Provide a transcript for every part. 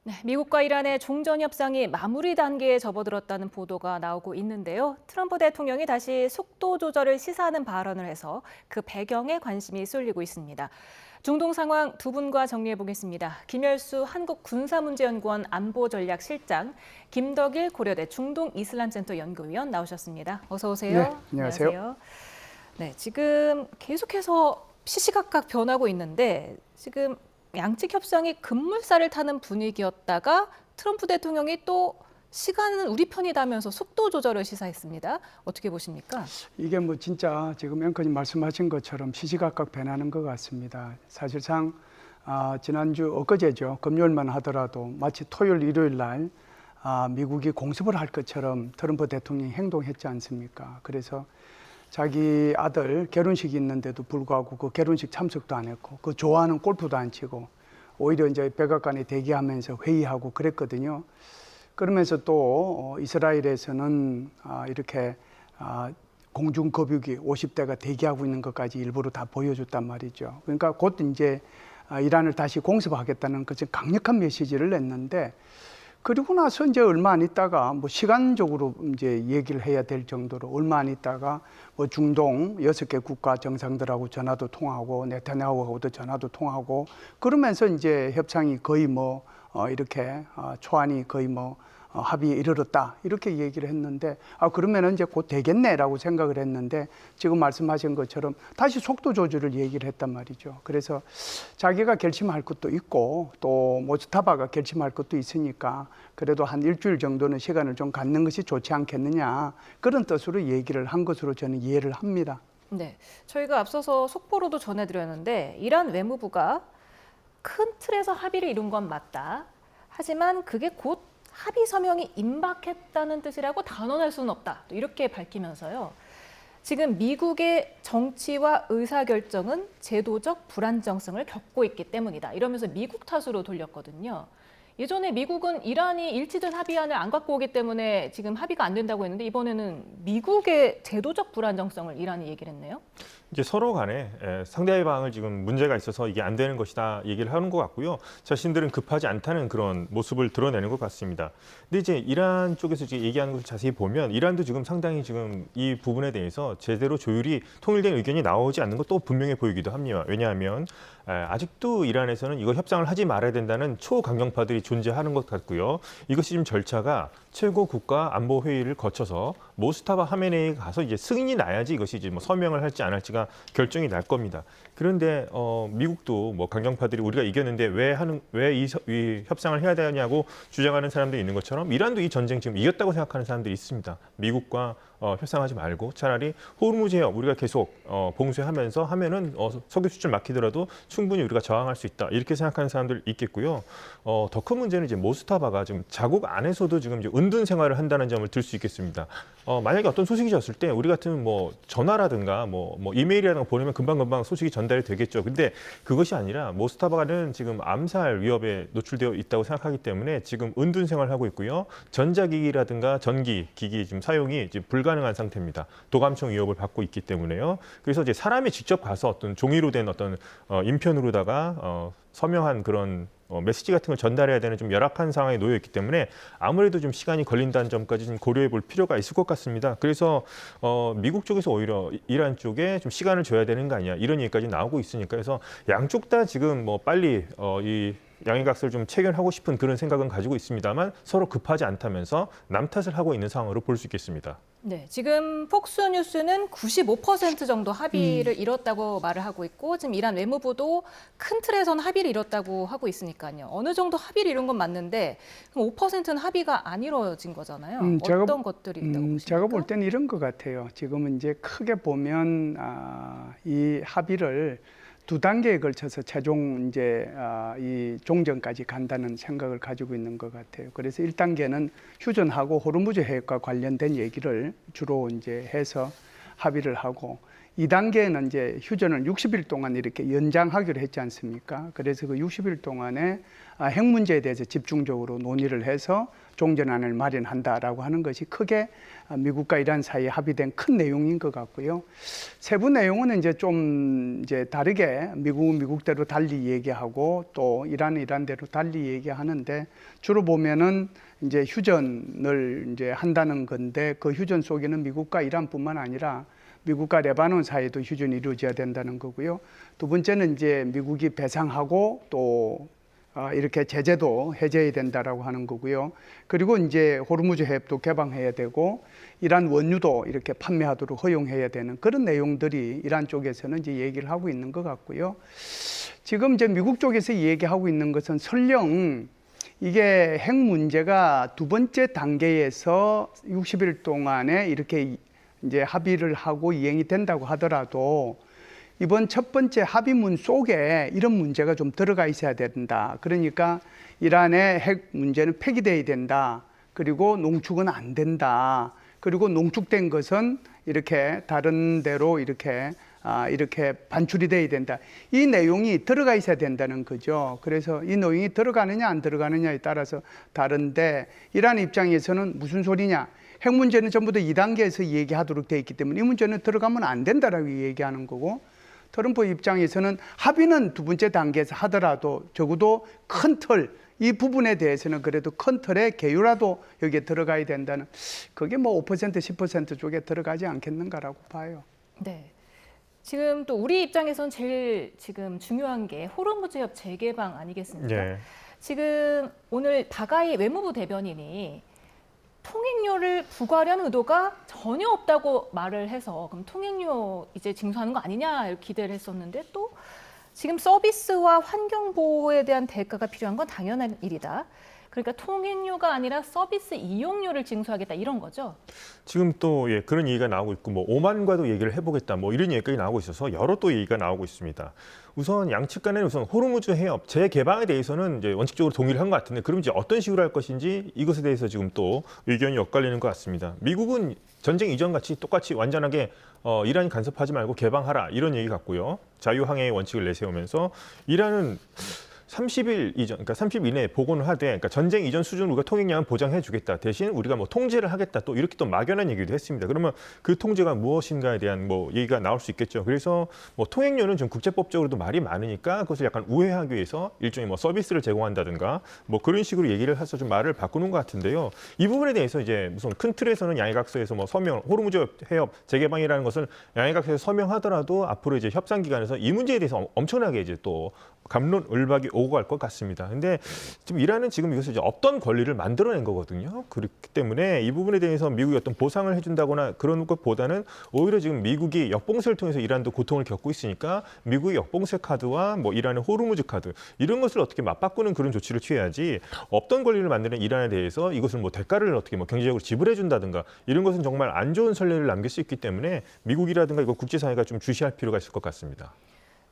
네, 미국과 이란의 종전 협상이 마무리 단계에 접어들었다는 보도가 나오고 있는데요. 트럼프 대통령이 다시 속도 조절을 시사하는 발언을 해서 그 배경에 관심이 쏠리고 있습니다. 중동 상황 두 분과 정리해 보겠습니다. 김열수 한국군사문제연구원 안보전략실장, 김덕일 고려대 중동이슬람센터 연구위원 나오셨습니다. 어서 오세요. 네, 안녕하세요. 네, 지금 계속해서 시시각각 변하고 있는데 지금 양측 협상이 급물살을 타는 분위기였다가 트럼프 대통령이 또 시간은 우리 편이다면서 속도 조절을 시사했습니다. 어떻게 보십니까? 이게 뭐 진짜 지금 앵커님 말씀하신 것처럼 시시각각 변하는 것 같습니다. 사실상 지난주 엊그제죠. 금요일만 하더라도 마치 토요일, 일요일 날 미국이 공습을 할 것처럼 트럼프 대통령이 행동했지 않습니까? 그래서 자기 아들 결혼식이 있는데도 불구하고 그 결혼식 참석도 안 했고 그 좋아하는 골프도 안 치고 오히려 이제 백악관에 대기하면서 회의하고 그랬거든요. 그러면서 또 이스라엘에서는 이렇게 공중급유기 50대가 대기하고 있는 것까지 일부러 다 보여줬단 말이죠. 그러니까 곧 이제 이란을 다시 공습하겠다는 그 강력한 메시지를 냈는데 그리고 나서 이제 얼마 안 있다가 뭐 시간적으로 이제 얘기를 해야 될 정도로 얼마 안 있다가 뭐 중동 6개 국가 정상들하고 전화도 통하고 네타냐후하고도 전화도 통하고 그러면서 이제 협상이 거의 뭐 이렇게 초안이 거의 뭐 합의에 이르렀다 이렇게 얘기를 했는데 그러면은 이제 곧 되겠네라고 생각을 했는데 지금 말씀하신 것처럼 다시 속도 조절을 얘기를 했단 말이죠. 그래서 자기가 결심할 것도 있고 또 모스타바가 결심할 것도 있으니까 그래도 한 일주일 정도는 시간을 좀 갖는 것이 좋지 않겠느냐 그런 뜻으로 얘기를 한 것으로 저는 이해를 합니다. 네, 저희가 앞서서 속보로도 전해드렸는데 이란 외무부가 큰 틀에서 합의를 이룬 건 맞다. 하지만 그게 곧 합의 서명이 임박했다는 뜻이라고 단언할 수는 없다. 이렇게 밝히면서요. 지금 미국의 정치와 의사결정은 제도적 불안정성을 겪고 있기 때문이다. 이러면서 미국 탓으로 돌렸거든요. 예전에 미국은 이란이 일치된 합의안을 안 갖고 오기 때문에 지금 합의가 안 된다고 했는데 이번에는 미국의 제도적 불안정성을 이란이 얘기를 했네요. 이제 서로 간에 상대방을 지금 문제가 있어서 이게 안 되는 것이다 얘기를 하는 것 같고요. 자신들은 급하지 않다는 그런 모습을 드러내는 것 같습니다. 근데 이제 이란 쪽에서 이제 얘기하는 것을 자세히 보면 이란도 지금 상당히 지금 이 부분에 대해서 제대로 조율이 통일된 의견이 나오지 않는 것도 분명해 보이기도 합니다. 왜냐하면 아직도 이란에서는 이거 협상을 하지 말아야 된다는 초강경파들이 존재하는 것 같고요. 이것이 지금 절차가 최고 국가 안보 회의를 거쳐서 모스타바 하메네이에 가서 이제 승인이 나야지 이것이 이제 뭐 서명을 할지 안 할지가 결정이 날 겁니다. 그런데 미국도 뭐 강경파들이 우리가 이겼는데 왜 이 협상을 해야 되냐고 주장하는 사람들이 있는 것처럼 이란도 이 전쟁 지금 이겼다고 생각하는 사람들이 있습니다. 미국과 협상하지 말고 차라리 호르무즈 해협 우리가 계속 봉쇄하면서 하면은 석유 수출 막히더라도 충분히 우리가 저항할 수 있다 이렇게 생각하는 사람들 있겠고요. 더 큰 문제는 이제 모스타바가 지금 자국 안에서도 지금 이제 은둔 생활을 한다는 점을 들 수 있겠습니다. 만약에 어떤 소식이 졌을 때 우리 같은 뭐 전화라든가 뭐 이메일이라든가 보내면 금방 소식이 전달이 되겠죠. 근데 그것이 아니라 모스타바는 지금 암살 위협에 노출되어 있다고 생각하기 때문에 지금 은둔 생활을 하고 있고요. 전자기기라든가 전기 기기 지금 사용이 이제 불가능한 상태입니다. 도감청 위협을 받고 있기 때문에요. 그래서 이제 사람이 직접 가서 어떤 종이로 된 어떤 인편으로다가 서명한 그런 메시지 같은 걸 전달해야 되는 좀 열악한 상황에 놓여 있기 때문에 아무래도 좀 시간이 걸린다는 점까지 좀 고려해 볼 필요가 있을 것 같습니다. 그래서 미국 쪽에서 오히려 이란 쪽에 좀 시간을 줘야 되는 거 아니냐 이런 얘기까지 나오고 있으니까 그래서 양쪽 다 지금 뭐 빨리 이 양해각서를 좀 체결하고 싶은 그런 생각은 가지고 있습니다만 서로 급하지 않다면서 남 탓을 하고 있는 상황으로 볼 수 있겠습니다. 네, 지금 폭스뉴스는 95% 정도 합의를 이뤘다고 말을 하고 있고 지금 이란 외무부도 큰 틀에서는 합의를 이뤘다고 하고 있으니까요. 어느 정도 합의를 이룬 건 맞는데 그럼 5%는 합의가 안 이루어진 거잖아요. 어떤 것들이 있다고 보십니까? 제가 볼 때는 이런 것 같아요. 지금은 이제 크게 보면 이 합의를 두 단계에 걸쳐서 최종 이제 이 종전까지 간다는 생각을 가지고 있는 것 같아요. 그래서 1단계는 휴전하고 호르무즈 해협과 관련된 얘기를 주로 이제 해서 합의를 하고 2단계는 이제 휴전을 60일 동안 이렇게 연장하기로 했지 않습니까? 그래서 그 60일 동안에 핵 문제에 대해서 집중적으로 논의를 해서 종전안을 마련한다라고 하는 것이 크게 미국과 이란 사이에 합의된 큰 내용인 것 같고요. 세부 내용은 이제 좀 이제 다르게 미국은 미국대로 달리 얘기하고 또 이란은 이란대로 달리 얘기하는데 주로 보면은 이제 휴전을 이제 한다는 건데 그 휴전 속에는 미국과 이란뿐만 아니라 미국과 레바논 사이에도 휴전이 이루어져야 된다는 거고요. 두 번째는 이제 미국이 배상하고 또 이렇게 제재도 해제해야 된다라고 하는 거고요. 그리고 이제 호르무즈 해협도 개방해야 되고 이란 원유도 이렇게 판매하도록 허용해야 되는 그런 내용들이 이란 쪽에서는 이제 얘기를 하고 있는 것 같고요. 지금 이제 미국 쪽에서 얘기하고 있는 것은 설령 이게 핵 문제가 두 번째 단계에서 60일 동안에 이렇게 이제 합의를 하고 이행이 된다고 하더라도 이번 첫 번째 합의문 속에 이런 문제가 좀 들어가 있어야 된다. 그러니까 이란의 핵 문제는 폐기돼야 된다. 그리고 농축은 안 된다. 그리고 농축된 것은 이렇게 다른 데로 이렇게 반출이 돼야 된다. 이 내용이 들어가 있어야 된다는 거죠. 그래서 이 내용이 들어가느냐 안 들어가느냐에 따라서 다른데 이란 입장에서는 무슨 소리냐. 핵 문제는 전부 다 2단계에서 얘기하도록 되어 있기 때문에 이 문제는 들어가면 안 된다라고 얘기하는 거고 트럼프 입장에서는 합의는 두 번째 단계에서 하더라도 적어도 큰 틀, 이 부분에 대해서는 그래도 큰 틀의 개요라도 여기에 들어가야 된다는 그게 뭐 5%, 10% 쪽에 들어가지 않겠는가라고 봐요. 네. 지금 또 우리 입장에서는 제일 지금 중요한 게 호르무즈 해협 재개방 아니겠습니까? 네. 지금 오늘 바가이 외무부 대변인이 통행료를 부과하려는 의도가 전혀 없다고 말을 해서 그럼 통행료 이제 징수하는 거 아니냐 이렇게 기대를 했었는데 또 지금 서비스와 환경 보호에 대한 대가가 필요한 건 당연한 일이다. 그러니까 통행료가 아니라 서비스 이용료를 징수하겠다 이런 거죠. 지금 또 예, 그런 얘기가 나오고 있고 뭐 오만과도 얘기를 해보겠다 뭐 이런 얘기까지 나오고 있어서 여러 또 얘기가 나오고 있습니다. 우선 양측 간에는 우선 호르무즈 해협 재개방에 대해서는 이제 원칙적으로 동의를 한 것 같은데 그럼 이제 어떤 식으로 할 것인지 이것에 대해서 지금 또 의견이 엇갈리는 것 같습니다. 미국은 전쟁 이전 같이 똑같이 완전하게 이란이 간섭하지 말고 개방하라 이런 얘기 같고요. 자유항해의 원칙을 내세우면서 이란은 30일 이전, 그러니까 30일 이내에 복원을 하되, 그러니까 전쟁 이전 수준으로 우리가 통행량은 보장해주겠다. 대신 우리가 뭐 통제를 하겠다. 또 이렇게 또 막연한 얘기도 했습니다. 그러면 그 통제가 무엇인가에 대한 뭐 얘기가 나올 수 있겠죠. 그래서 뭐 통행료는 좀 국제법적으로도 말이 많으니까 그것을 약간 우회하기 위해서 일종의 뭐 서비스를 제공한다든가 뭐 그런 식으로 얘기를 해서 좀 말을 바꾸는 것 같은데요. 이 부분에 대해서 이제 무슨 큰 틀에서는 양해각서에서 뭐 서명, 호르무즈 해협 재개방이라는 것을 양해각서에서 서명하더라도 앞으로 이제 협상 기관에서 이 문제에 대해서 엄청나게 이제 또 갑론을박이 오고 갈 것 같습니다. 근데 지금 이란은 지금 이것을 이제 없던 권리를 만들어낸 거거든요. 그렇기 때문에 이 부분에 대해서 미국이 어떤 보상을 해준다거나 그런 것보다는 오히려 지금 미국이 역봉쇄를 통해서 이란도 고통을 겪고 있으니까 미국의 역봉쇄 카드와 뭐 이란의 호르무즈 카드 이런 것을 어떻게 맞바꾸는 그런 조치를 취해야지 없던 권리를 만드는 이란에 대해서 이것을 뭐 대가를 어떻게 뭐 경제적으로 지불해준다든가 이런 것은 정말 안 좋은 선례를 남길 수 있기 때문에 미국이라든가 이거 국제사회가 좀 주시할 필요가 있을 것 같습니다.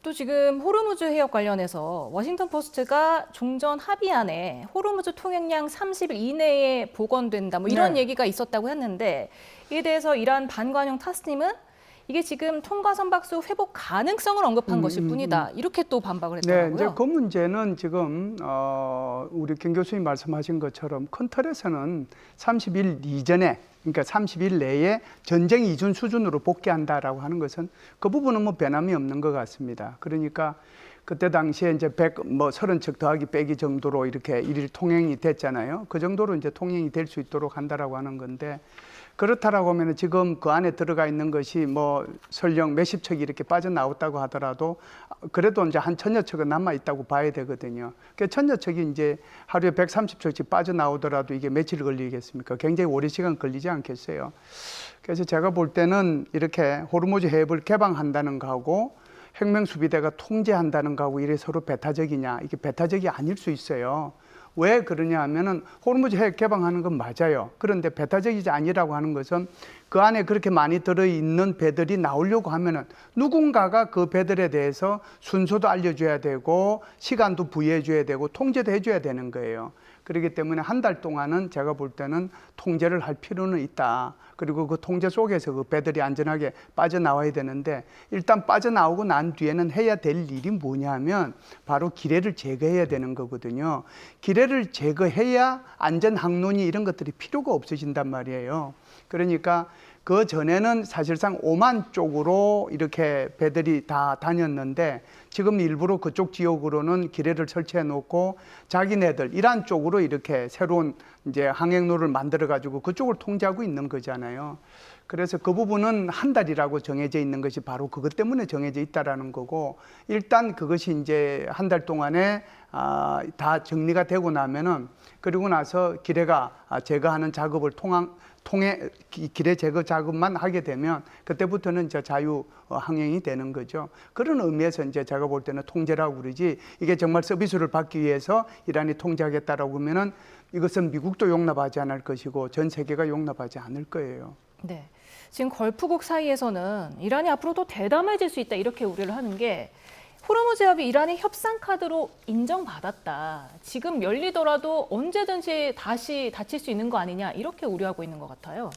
또 지금 호르무즈 해협 관련해서 워싱턴 포스트가 종전 합의안에 호르무즈 통행량 30일 이내에 복원된다 뭐 이런 얘기가 있었다고 했는데 이에 대해서 이란 반관용 타스님은 이게 지금 통과 선박수 회복 가능성을 언급한 것일 뿐이다. 이렇게 또 반박을 했더라고요. 네, 이제 그 문제는 지금 우리 김 교수님 말씀하신 것처럼 큰 틀에서는 30일 이전에 그러니까 30일 내에 전쟁 이전 수준으로 복귀한다라고 하는 것은 그 부분은 뭐 변함이 없는 것 같습니다. 그러니까 그때 당시에 이제 30척 더하기 빼기 정도로 이렇게 일일 통행이 됐잖아요. 그 정도로 이제 통행이 될 수 있도록 한다라고 하는 건데 그렇다라고 하면 지금 그 안에 들어가 있는 것이 뭐 설령 몇십 척이 이렇게 빠져나왔다고 하더라도 그래도 이제 한 1000여 척은 남아 있다고 봐야 되거든요. 그 1000여 척이 이제 하루에 130척씩 빠져나오더라도 이게 며칠 걸리겠습니까? 굉장히 오랜 시간 걸리지 않겠어요. 그래서 제가 볼 때는 이렇게 호르무즈 해협을 개방한다는 거하고 혁명수비대가 통제한다는 거하고 이래 서로 배타적이냐? 이게 배타적이 아닐 수 있어요. 왜 그러냐 하면은 호르무즈 해협 개방하는 건 맞아요. 그런데 배타적이지 아니라고 하는 것은 그 안에 그렇게 많이 들어있는 배들이 나오려고 하면은 누군가가 그 배들에 대해서 순서도 알려줘야 되고 시간도 부여해줘야 되고 통제도 해줘야 되는 거예요. 그렇기 때문에 한 달 동안은 제가 볼 때는 통제를 할 필요는 있다. 그리고 그 통제 속에서 그 배들이 안전하게 빠져나와야 되는데 일단 빠져나오고 난 뒤에는 해야 될 일이 뭐냐면 바로 기뢰를 제거해야 되는 거거든요. 기뢰를 제거해야 안전 항론이 이런 것들이 필요가 없어진단 말이에요. 그러니까 그 전에는 사실상 오만 쪽으로 이렇게 배들이 다 다녔는데 지금 일부러 그쪽 지역으로는 기뢰를 설치해 놓고 자기네들 이란 쪽으로 이렇게 새로운 이제 항행로를 만들어 가지고 그쪽을 통제하고 있는 거잖아요. 그래서 그 부분은 한 달이라고 정해져 있는 것이 바로 그것 때문에 정해져 있다라는 거고 일단 그것이 이제 한 달 동안에 다 정리가 되고 나면은 그리고 나서 기뢰가 제거하는 작업을 통해 기뢰 제거 작업만 하게 되면 그때부터는 이제 자유 항행이 되는 거죠. 그런 의미에서 이제 제가 볼 때는 통제라고 그러지 이게 정말 서비스를 받기 위해서 이란이 통제하겠다라고 하면은 이것은 미국도 용납하지 않을 것이고 전 세계가 용납하지 않을 거예요. 네. 지금 걸프국 사이에서는 이란이 앞으로도 대담해질 수 있다 이렇게 우려를 하는 게 호르무즈 해협이 이란의 협상 카드로 인정받았다. 지금 열리더라도 언제든지 다시 닫힐 수 있는 거 아니냐 이렇게 우려하고 있는 것 같아요.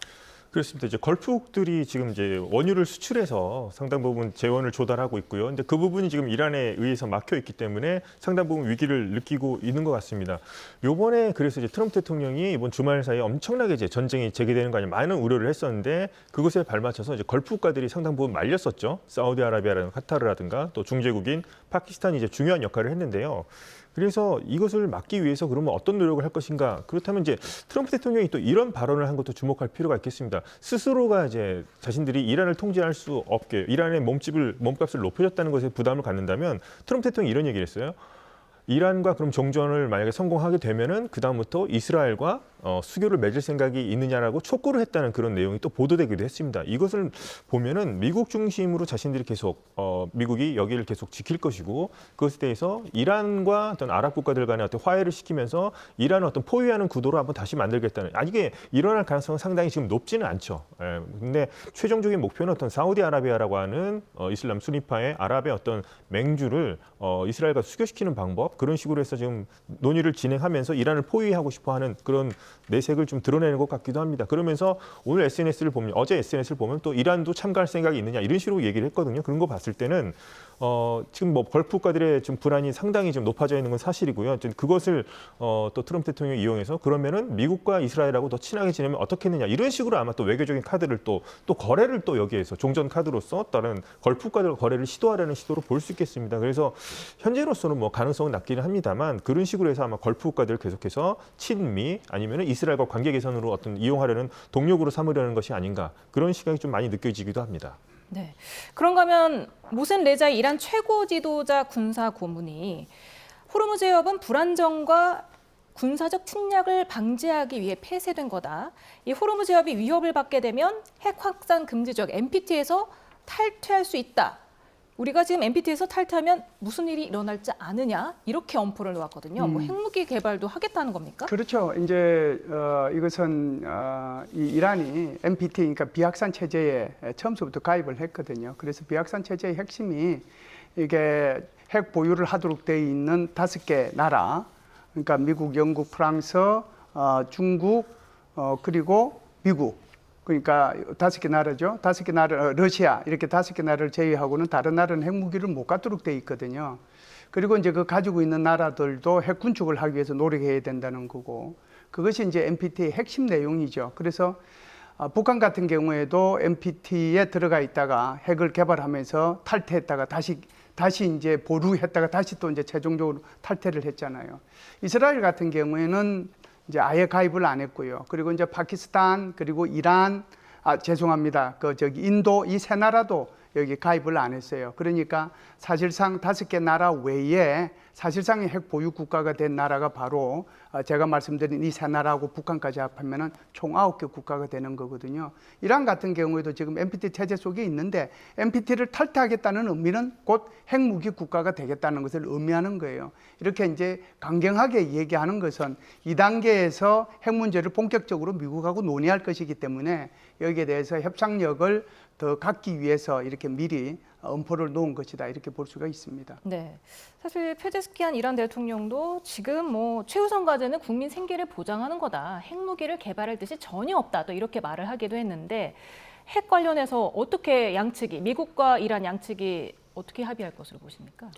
그렇습니다. 이제 걸프국들이 지금 이제 원유를 수출해서 상당 부분 재원을 조달하고 있고요. 근데 그 부분이 지금 이란에 의해서 막혀 있기 때문에 상당 부분 위기를 느끼고 있는 것 같습니다. 요번에 그래서 이제 트럼프 대통령이 이번 주말 사이에 엄청나게 이제 전쟁이 재개되는 거 아니냐 많은 우려를 했었는데 그것에 발맞춰서 이제 걸프국가들이 상당 부분 말렸었죠. 사우디아라비아라든가 카타르라든가 또 중재국인 파키스탄이 이제 중요한 역할을 했는데요. 그래서 이것을 막기 위해서 그러면 어떤 노력을 할 것인가? 그렇다면 이제 트럼프 대통령이 또 이런 발언을 한 것도 주목할 필요가 있겠습니다. 스스로가 이제 자신들이 이란을 통제할 수 없게 이란의 몸값을 높여줬다는 것에 부담을 갖는다면 트럼프 대통령이 이런 얘기를 했어요. 이란과 그럼 종전을 만약에 성공하게 되면은 그 다음부터 이스라엘과 수교를 맺을 생각이 있느냐라고 촉구를 했다는 그런 내용이 또 보도되기도 했습니다. 이것을 보면은 미국 중심으로 자신들이 계속 미국이 여기를 계속 지킬 것이고 그것에 대해서 이란과 어떤 아랍 국가들 간의 어떤 화해를 시키면서 이란을 어떤 포위하는 구도로 한번 다시 만들겠다는 이게 일어날 가능성은 상당히 지금 높지는 않죠. 근데 최종적인 목표는 어떤 사우디아라비아라고 하는 이슬람 수니파의 아랍의 어떤 맹주를 이스라엘과 수교시키는 방법 그런 식으로 해서 지금 논의를 진행하면서 이란을 포위하고 싶어하는 그런 내색을 좀 드러내는 것 같기도 합니다. 그러면서 오늘 SNS를 보면 어제 SNS를 보면 또 이란도 참가할 생각이 있느냐 이런 식으로 얘기를 했거든요. 그런 거 봤을 때는 지금 뭐 걸프 국가들의 좀 불안이 상당히 좀 높아져 있는 건 사실이고요. 그것을 또 트럼프 대통령이 이용해서 그러면은 미국과 이스라엘하고 더 친하게 지내면 어떻겠느냐 이런 식으로 아마 또 외교적인 카드를 또 거래를 또 여기에서 종전 카드로서 다른 걸프 국가들과 거래를 시도하려는 시도로 볼 수 있겠습니다. 그래서 현재로서는 뭐 가능성은 낮기는 합니다만 그런 식으로 해서 아마 걸프 국가들을 계속해서 친미 아니면 이스라엘과 관계 개선으로 어떤 이용하려는 동력으로 삼으려는 것이 아닌가 그런 시각이 좀 많이 느껴지기도 합니다. 네. 그런가 하면 모센 레자이 이란 최고 지도자 군사 고문이 호르무즈 해협은 불안정과 군사적 침략을 방지하기 위해 폐쇄된 거다. 이 호르무즈 해협이 위협을 받게 되면 핵 확산 금지 지역 NPT에서 탈퇴할 수 있다. 우리가 지금 NPT에서 탈퇴하면 무슨 일이 일어날지 아느냐 이렇게 엄포를 놓았거든요. 뭐 핵무기 개발도 하겠다는 겁니까? 그렇죠. 이제 이것은 이 이란이 NPT 그러니까 비확산 체제에 처음부터 가입을 했거든요. 그래서 비확산 체제의 핵심이 이게 핵 보유를 하도록 돼 있는 5개 나라, 그러니까 미국, 영국, 프랑스, 중국, 그리고 미국. 그러니까 5개 나라죠. 5개 나라, 러시아 이렇게 5개 나라를 제외하고는 다른 나라는 핵무기를 못 갖도록 돼 있거든요. 그리고 이제 그 가지고 있는 나라들도 핵 군축을 하기 위해서 노력해야 된다는 거고 그것이 이제 NPT의 핵심 내용이죠. 그래서 북한 같은 경우에도 NPT에 들어가 있다가 핵을 개발하면서 탈퇴했다가 다시 이제 보류했다가 다시 또 이제 최종적으로 탈퇴를 했잖아요. 이스라엘 같은 경우에는 이제 아예 가입을 안 했고요. 그리고 이제 파키스탄 그리고 이란, 죄송합니다. 인도 이 세 나라도 여기 가입을 안 했어요. 그러니까 사실상 5개 나라 외에 사실상의 핵 보유 국가가 된 나라가 바로 제가 말씀드린 이 세 나라하고 북한까지 합하면은 총 9개 국가가 되는 거거든요. 이란 같은 경우에도 지금 NPT 체제 속에 있는데 NPT를 탈퇴하겠다는 의미는 곧 핵무기 국가가 되겠다는 것을 의미하는 거예요. 이렇게 이제 강경하게 얘기하는 것은 2단계에서 핵 문제를 본격적으로 미국하고 논의할 것이기 때문에 여기에 대해서 협상력을 더 갖기 위해서 이렇게 미리 엄포를 놓은 것이다 이렇게 볼 수가 있습니다. 네, 사실 페제스키안 이란 대통령도 지금 뭐 최우선 과제는 국민 생계를 보장하는 거다. 핵무기를 개발할 뜻이 전혀 없다. 또 이렇게 말을 하기도 했는데 핵 관련해서 어떻게 양측이 미국과 이란 양측이 어떻게 합의할 것으로 보십니까?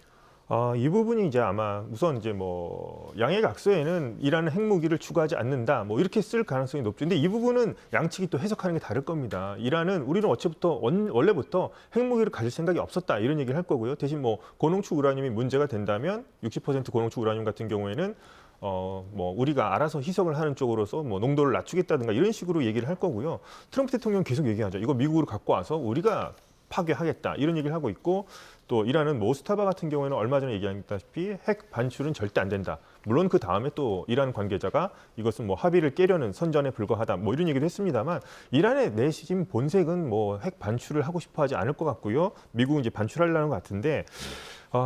이 부분이 이제 아마 우선 이제 뭐 양해각서에는 이란은 핵무기를 추구하지 않는다 뭐 이렇게 쓸 가능성이 높죠. 근데 이 부분은 양측이 또 해석하는 게 다를 겁니다. 이란은 우리는 원래부터 핵무기를 가질 생각이 없었다 이런 얘기를 할 거고요. 대신 뭐 고농축 우라늄이 문제가 된다면 60% 고농축 우라늄 같은 경우에는 뭐 우리가 알아서 희석을 하는 쪽으로서 뭐 농도를 낮추겠다든가 이런 식으로 얘기를 할 거고요. 트럼프 대통령 계속 얘기하죠. 이거 미국으로 갖고 와서 우리가 파괴하겠다 이런 얘기를 하고 있고 또 이란은 모스타바 같은 경우에는 얼마 전에 얘기했다시피 핵 반출은 절대 안 된다. 물론 그 다음에 또 이란 관계자가 이것은 뭐 합의를 깨려는 선전에 불과하다 뭐 이런 얘기도 했습니다만 이란의 내심 본색은 뭐 핵 반출을 하고 싶어하지 않을 것 같고요. 미국은 이제 반출하려는 것 같은데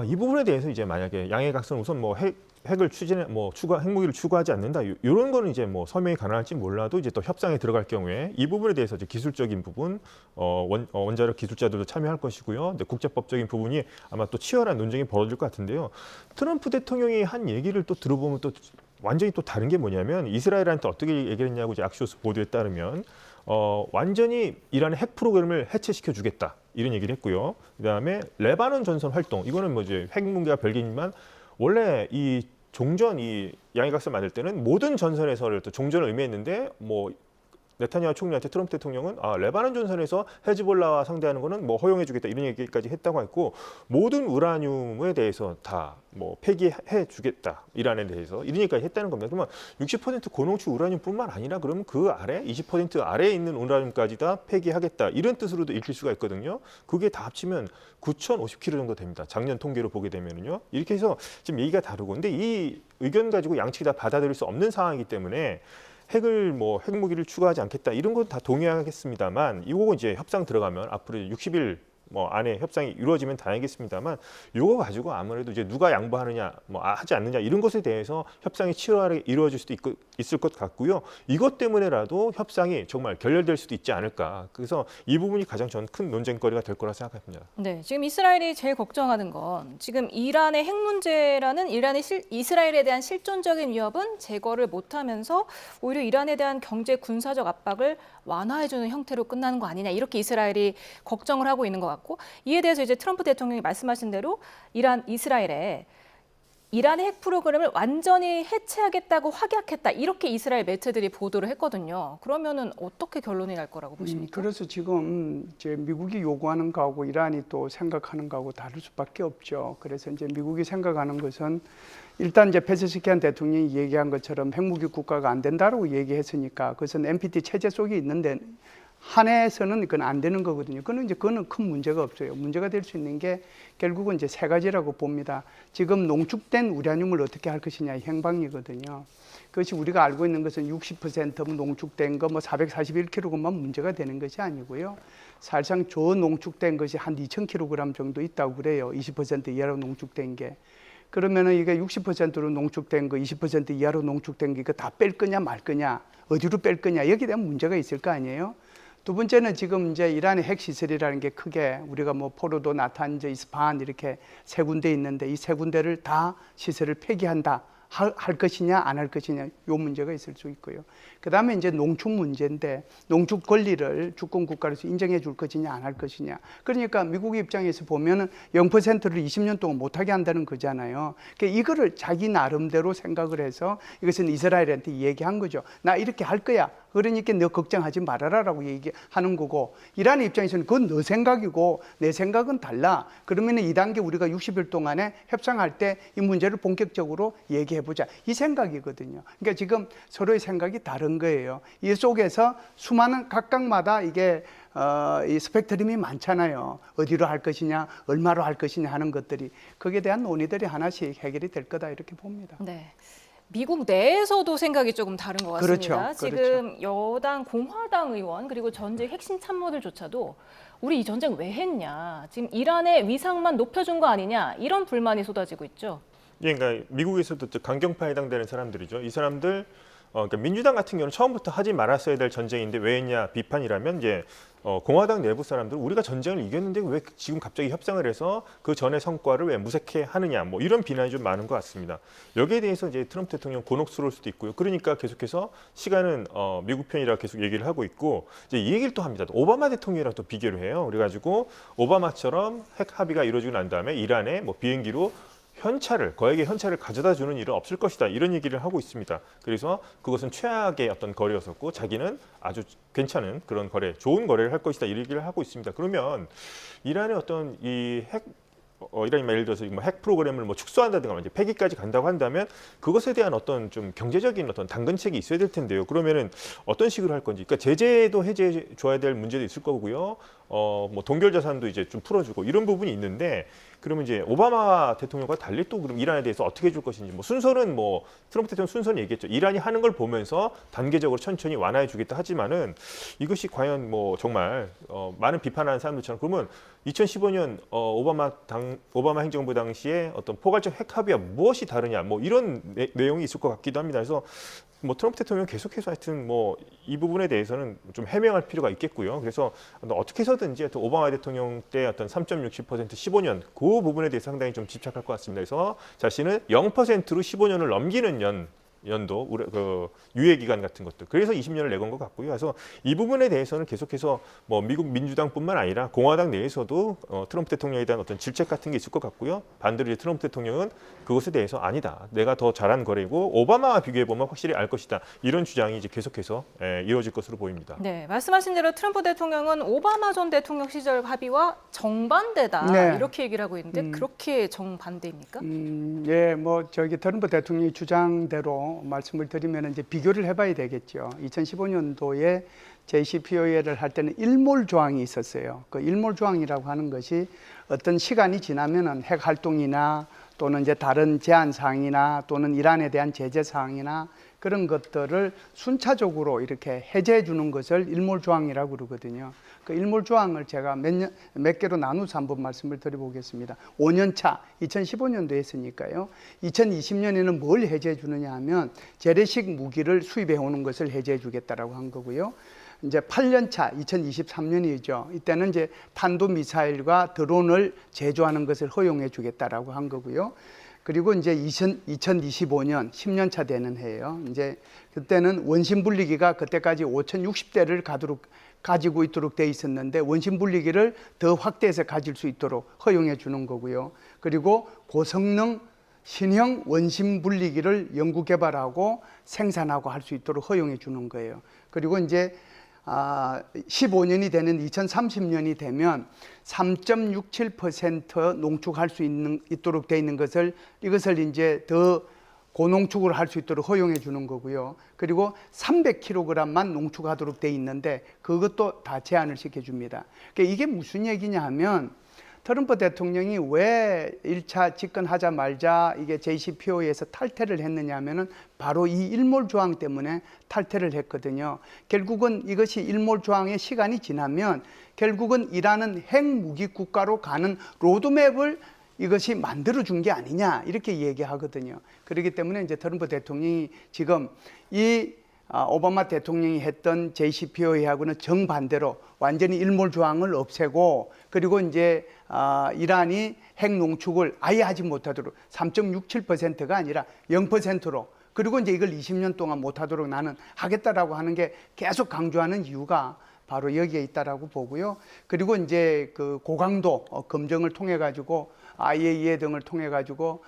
이 부분에 대해서 이제 만약에 양해각서는 우선 뭐 핵을 핵무기를 추구하지 않는다. 이런 거는 이제 뭐 서명이 가능할지 몰라도 이제 또 협상에 들어갈 경우에 이 부분에 대해서 이제 기술적인 부분, 원자력 기술자들도 참여할 것이고요. 근데 국제법적인 부분이 아마 또 치열한 논쟁이 벌어질 것 같은데요. 트럼프 대통령이 한 얘기를 또 들어보면 또 완전히 또 다른 게 뭐냐면 이스라엘한테 어떻게 얘기를 했냐고 이제 악시오스 보도에 따르면 완전히 이란의 핵 프로그램을 해체시켜 주겠다 이런 얘기를 했고요. 그다음에 레바논 전선 활동 이거는 뭐 이제 핵 문제가 별개이지만 원래 이 종전 이 양해각서 만들 때는 모든 전선에서를 또 종전을 의미했는데 뭐 네타냐후 총리한테 트럼프 대통령은 레바논 전선에서 헤즈볼라와 상대하는 거는 뭐 허용해주겠다 이런 얘기까지 했다고 했고 모든 우라늄에 대해서 다 뭐 폐기해주겠다 이란에 대해서 이런 얘기까지 했다는 겁니다. 그러면 60% 고농축 우라늄뿐만 아니라 그러면 그 아래 20% 아래에 있는 우라늄까지 다 폐기하겠다 이런 뜻으로도 읽힐 수가 있거든요. 그게 다 합치면 9,050kg 정도 됩니다. 작년 통계로 보게 되면은요. 이렇게 해서 지금 얘기가 다르고 근데 이 의견 가지고 양측이 다 받아들일 수 없는 상황이기 때문에 핵무기를 추구하지 않겠다 이런 건 다 동의하겠습니다만 이거 이제 협상 들어가면 앞으로 60일 안에 협상이 이루어지면 다행이겠습니다만 이거 가지고 아무래도 이제 누가 양보하느냐 하지 않느냐 이런 것에 대해서 협상이 치열하게 이루어질 수도 있을 것 같고요. 이것 때문에라도 협상이 정말 결렬될 수도 있지 않을까. 그래서 이 부분이 가장 저는 큰 논쟁거리가 될 거라 생각합니다. 네, 지금 이스라엘이 제일 걱정하는 건 지금 이란의 핵 문제라는 이스라엘에 대한 실존적인 위협은 제거를 못하면서 오히려 이란에 대한 경제 군사적 압박을 완화해주는 형태로 끝나는 거 아니냐 이렇게 이스라엘이 걱정을 하고 있는 것 같고 이에 대해서 이제 트럼프 대통령이 말씀하신 대로 이스라엘의 핵 프로그램을 완전히 해체하겠다고 확약했다 이렇게 이스라엘 매체들이 보도를 했거든요. 그러면은 어떻게 결론이 날 거라고 보십니까? 그래서 지금 이제 미국이 요구하는 거하고 이란이 또 생각하는 거하고 다를 수밖에 없죠. 그래서 이제 미국이 생각하는 것은 일단 이제 페제스키안 대통령이 얘기한 것처럼 핵무기 국가가 안 된다라고 얘기했으니까 그것은 NPT 체제 속에 있는데 한해에서는 그건 안 되는 거거든요. 그거는 큰 문제가 없어요. 문제가 될 수 있는 게 결국은 이제 세 가지라고 봅니다. 지금 농축된 우라늄을 어떻게 할 것이냐 행방이거든요. 그것이 우리가 알고 있는 것은 60% 농축된 거 441kg만 문제가 되는 것이 아니고요. 사실상 저농축된 것이 한 2,000kg 정도 있다고 그래요. 20% 이하로 농축된 게. 그러면은 이게 60%로 농축된 거, 20% 이하로 농축된 게 이거 다 뺄 거냐 말 거냐, 어디로 뺄 거냐 여기에 대한 문제가 있을 거 아니에요. 두 번째는 지금 이제 이란의 핵시설이라는 게 크게 우리가 포로도, 나탄즈, 이스파한 이렇게 세 군데 있는데 이 세 군데를 다 시설을 폐기한다. 할 것이냐 안 할 것이냐 요 문제가 있을 수 있고요. 그다음에 이제 농축 문제인데 농축 권리를 주권 국가로서 인정해 줄 것이냐 안 할 것이냐. 그러니까 미국 입장에서 보면은 0%를 20년 동안 못하게 한다는 거잖아요. 그러니까 이거를 자기 나름대로 생각을 해서 이것은 이스라엘한테 얘기한 거죠. 나 이렇게 할 거야. 그러니까 너 걱정하지 말아라라고 얘기하는 거고 이란의 입장에서는 그건 너 생각이고 내 생각은 달라. 그러면 2단계 우리가 60일 동안에 협상할 때 이 문제를 본격적으로 얘기해 어떻게 해보자 이 생각이거든요. 그러니까 지금 서로의 생각이 다른 거예요. 이 속에서 수많은 각각마다 이게 이 스펙트럼이 많잖아요. 어디로 할 것이냐, 얼마로 할 것이냐 하는 것들이 거기에 대한 논의들이 하나씩 해결이 될 거다 이렇게 봅니다. 네. 미국 내에서도 생각이 조금 다른 것 같습니다. 그렇죠. 지금 여당 공화당 의원 그리고 전직 핵심 참모들조차도 우리 이 전쟁 왜 했냐, 지금 이란의 위상만 높여준 거 아니냐 이런 불만이 쏟아지고 있죠. 예, 그러니까 미국에서도 강경파에 해당되는 사람들이죠. 이 사람들 그러니까 민주당 같은 경우는 처음부터 하지 말았어야 될 전쟁인데 왜 했냐 비판이라면 이제 공화당 내부 사람들은 우리가 전쟁을 이겼는데 왜 지금 갑자기 협상을 해서 그 전의 성과를 왜 무색해 하느냐 뭐 이런 비난이 좀 많은 것 같습니다. 여기에 대해서 이제 트럼프 대통령 곤혹스러울 수도 있고요. 그러니까 계속해서 시간은 미국 편이라 계속 얘기를 하고 있고 이제 이 얘기를 또 합니다. 오바마 대통령이랑 또 비교를 해요. 그래가지고 오바마처럼 핵 합의가 이루어지고 난 다음에 이란에 뭐 비행기로 거액의 현찰을 가져다 주는 일은 없을 것이다 이런 얘기를 하고 있습니다. 그래서 그것은 최악의 어떤 거래였었고 자기는 아주 괜찮은 그런 거래, 좋은 거래를 할 것이다 이런 얘기를 하고 있습니다. 그러면 이란의 어떤 이 이란이 예를 들어서 뭐 핵 프로그램을 뭐 축소한다든가 이제 폐기까지 간다고 한다면 그것에 대한 어떤 좀 경제적인 어떤 당근책이 있어야 될 텐데요. 그러면은 어떤 식으로 할 건지, 그러니까 제재도 해제해 줘야 될 문제도 있을 거고요. 뭐 동결 자산도 이제 좀 풀어주고 이런 부분이 있는데. 그러면 이제 오바마 대통령과 달리 또 그럼 이란에 대해서 어떻게 해줄 것인지 뭐 순서는 뭐 트럼프 대통령 순서는 얘기했죠. 이란이 하는 걸 보면서 단계적으로 천천히 완화해 주겠다 하지만은 이것이 과연 뭐 정말 많은 비판하는 사람들처럼 그러면 2015년 오바마 행정부 당시에 어떤 포괄적 핵 합의와 무엇이 다르냐 뭐 이런 내용이 있을 것 같기도 합니다. 그래서 뭐 트럼프 대통령 계속해서 하여튼 뭐 이 부분에 대해서는 좀 해명할 필요가 있겠고요. 그래서 어떻게 해서든지 오바마 대통령 때 어떤 3.67% 15년 그 부분에 대해서 상당히 좀 집착할 것 같습니다. 그래서 자신은 0%로 15년을 넘기는 연도 그 유예 기간 같은 것들 그래서 20년을 내건 것 같고요. 그래서 이 부분에 대해서는 계속해서 뭐 미국 민주당뿐만 아니라 공화당 내에서도 트럼프 대통령에 대한 어떤 질책 같은 게 있을 것 같고요. 반대로 이제 트럼프 대통령은 그것에 대해서 아니다. 내가 더 잘한 거래고 오바마와 비교해 보면 확실히 알 것이다. 이런 주장이 이제 계속해서 이루어질 것으로 보입니다. 네, 말씀하신 대로 트럼프 대통령은 오바마 전 대통령 시절 합의와 정반대다 네. 이렇게 얘기를 하고 있는데 그렇게 정반대입니까? 예, 뭐 저기 트럼프 대통령의 주장대로 말씀을 드리면 이제 비교를 해봐야 되겠죠. 2015년도에 JCPOA를 할 때는 일몰 조항이 있었어요. 그 일몰 조항이라고 하는 것이 어떤 시간이 지나면은 핵 활동이나 또는 이제 다른 제한 사항이나 또는 이란에 대한 제재 사항이나 그런 것들을 순차적으로 이렇게 해제해 주는 것을 일몰 조항이라고 그러거든요. 그 일몰 조항을 제가 몇 개로 나눠서 한번 말씀을 드려보겠습니다. 5년 차, 2015년도에 했으니까요. 2020년에는 뭘 해제해 주느냐 하면 재래식 무기를 수입해 오는 것을 해제해 주겠다라고 한 거고요. 이제 8년 차, 2023년이죠. 이때는 이제 탄도미사일과 드론을 제조하는 것을 허용해 주겠다라고 한 거고요. 그리고 이제 2025년 10년 차 되는 해예요. 이제 그때는 원심 분리기가 그때까지 5,060대를 가지고 있도록 돼 있었는데 원심 분리기를 더 확대해서 가질 수 있도록 허용해 주는 거고요. 그리고 고성능 신형 원심 분리기를 연구 개발하고 생산하고 할 수 있도록 허용해 주는 거예요. 그리고 이제 15년이 되는 2030년이 되면 3.67% 농축할 수 있도록 돼 있는 이것을 이제 더 고농축을 할 수 있도록 허용해 주는 거고요. 그리고 300kg만 농축하도록 돼 있는데 그것도 다 제한을 시켜줍니다. 그러니까 이게 무슨 얘기냐 하면 트럼프 대통령이 왜 1차 집권하자마자 이게 JCPOA에서 탈퇴를 했느냐 하면은 바로 이 일몰 조항 때문에 탈퇴를 했거든요. 결국은 이것이 일몰 조항의 시간이 지나면 결국은 이란은 핵무기 국가로 가는 로드맵을 이것이 만들어준 게 아니냐 이렇게 얘기하거든요. 그렇기 때문에 이제 트럼프 대통령이 지금 이 오바마 대통령이 했던 JCPOA하고는 정반대로 완전히 일몰 조항을 없애고 그리고 이제 이란이 핵 농축을 아예 하지 못하도록 3.67%가 아니라 0%로 그리고 이제 이걸 20년 동안 못하도록 나는 하겠다라고 하는 게 계속 강조하는 이유가 바로 여기에 있다라고 보고요. 그리고 이제 그 고강도 검증을 통해 가지고 IAEA 등을 통해 가지고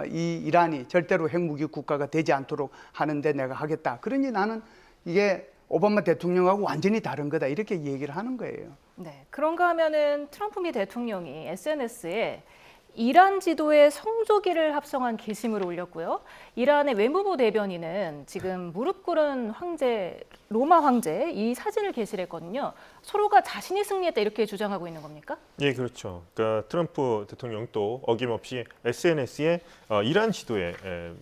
이 이란이 절대로 핵무기 국가가 되지 않도록 하는데 내가 하겠다. 그러니 나는 이게 오바마 대통령하고 완전히 다른 거다 이렇게 얘기를 하는 거예요. 네, 그런가 하면은 트럼프 미 대통령이 SNS에 이란 지도에 성조기를 합성한 게시물을 올렸고요. 이란의 외무부 대변인은 지금 무릎 꿇은 황제, 로마 황제 이 사진을 게시를 했거든요. 서로가 자신이 승리했다 이렇게 주장하고 있는 겁니까? 예, 그렇죠. 그러니까 트럼프 대통령이 또 어김없이 SNS에 이란 지도에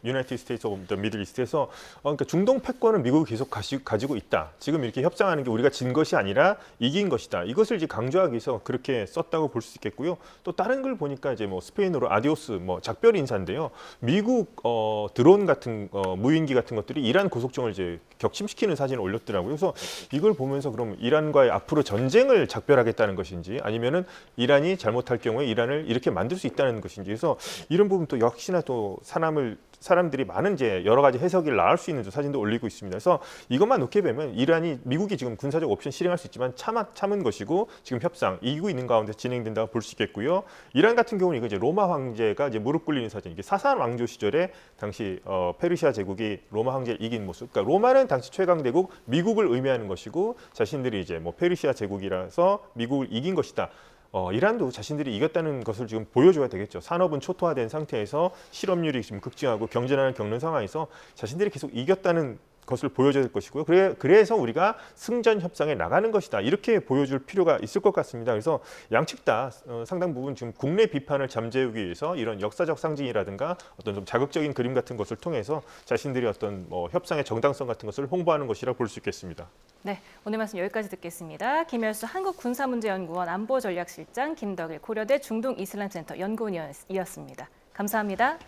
유나이티드 스테이트 오브 더 미들 이스트에서 그러니까 중동 패권은 미국이 계속 가지고 있다. 지금 이렇게 협상하는 게 우리가 진 것이 아니라 이긴 것이다. 이것을 이제 강조하기 위해서 그렇게 썼다고 볼 수 있겠고요. 또 다른 걸 보니까 이제 뭐 스페인어로 아디오스 뭐 작별 인사인데요. 미국 드론 같은 무인기 같은 것들이 이란 고속정을 이제 격침시키는 사진을 올렸더라고요. 그래서 이걸 보면서 그럼 이란과의 앞으로 전쟁을 작별하겠다는 것인지 아니면은 이란이 잘못할 경우에 이란을 이렇게 만들 수 있다는 것인지 그래서 이런 부분 또 역시나 또 사람들이 많은 이제 여러 가지 해석이 나올 수 있는 사진도 올리고 있습니다. 그래서 이것만 놓게 되면 미국이 지금 군사적 옵션 실행할 수 있지만 참은 것이고 지금 협상 이기고 있는 가운데 진행된다고 볼 수 있겠고요. 이란 같은 경우는 이거 이제 로마 황제가 이제 무릎 꿇리는 사진, 이게 사산 왕조 시절에 당시 페르시아 제국이 로마 황제를 이긴 모습. 그러니까 로마는 당시 최강 대국 미국을 의미하는 것이고 자신들이 이제 뭐 페르시아 제국이라서 미국을 이긴 것이다. 이란도 자신들이 이겼다는 것을 지금 보여줘야 되겠죠. 산업은 초토화된 상태에서 실업률이 지금 급증하고 경제난을 겪는 상황에서 자신들이 계속 이겼다는 것을 보여줘야 될 것이고요. 그래서 우리가 승전 협상에 나가는 것이다. 이렇게 보여줄 필요가 있을 것 같습니다. 그래서 양측 다 상당 부분 지금 국내 비판을 잠재우기 위해서 이런 역사적 상징이라든가 어떤 좀 자극적인 그림 같은 것을 통해서 자신들이 어떤 협상의 정당성 같은 것을 홍보하는 것이라 볼 수 있겠습니다. 네, 오늘 말씀 여기까지 듣겠습니다. 김열수 한국군사문제연구원 안보전략실장, 김덕일 고려대 중동이슬람센터 연구원이었습니다. 감사합니다.